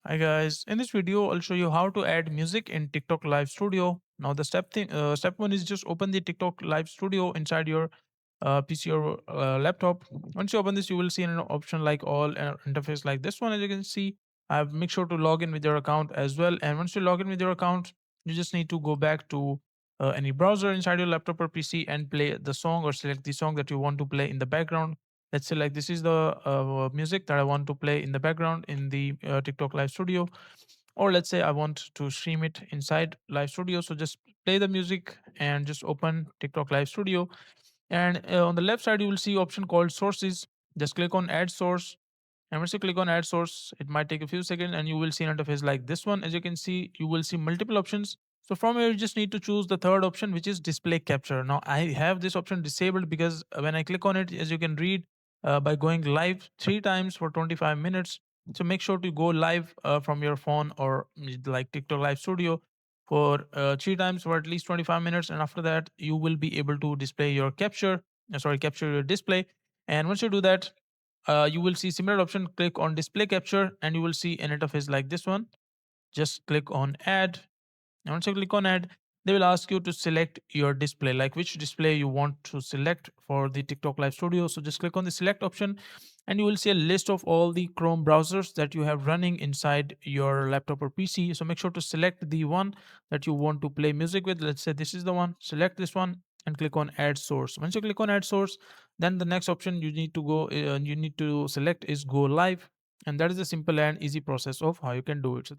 Hi guys, in this video I'll show you how to add music in TikTok Live Studio. Now the step one is just open the TikTok Live Studio inside your PC or laptop. Once you open this, you will see an option like all interface like this one. As you can see, I've make sure to log in with your account as well. And once you log in with your account, you just need to go back to any browser inside your laptop or PC and play the song or select the song that you want to play in the background. Let's say like this is the music that I want to play in the background in the TikTok Live Studio, or let's say I want to stream it inside Live Studio. So just play the music and just open TikTok Live Studio, and on the left side you will see option called sources. Just click on add source, and once you click on add source, it might take a few seconds and you will see an interface like this one. As you can see, you will see multiple options. So from here, you just need to choose the third option, which is display capture. Now I have this option disabled because when I click on it, as you can read, by going live 3 times for 25 minutes. So make sure to go live from your phone or like TikTok Live Studio for 3 times for at least 25 minutes. And after that, you will be able to display your capture your display. And once you do that, you will see similar option. Click on display capture and you will see an interface like this one. Just click on add, and once you click on add, they will ask you to select your display, like which display you want to select for the TikTok Live Studio. So just click on the select option and you will see a list of all the Chrome browsers that you have running inside your laptop or PC. So make sure to select the one that you want to play music with. Let's say this is the one. Select this one and click on add source. Once you click on add source, then the next option you need to select is go live. And that is a simple and easy process of how you can do it. So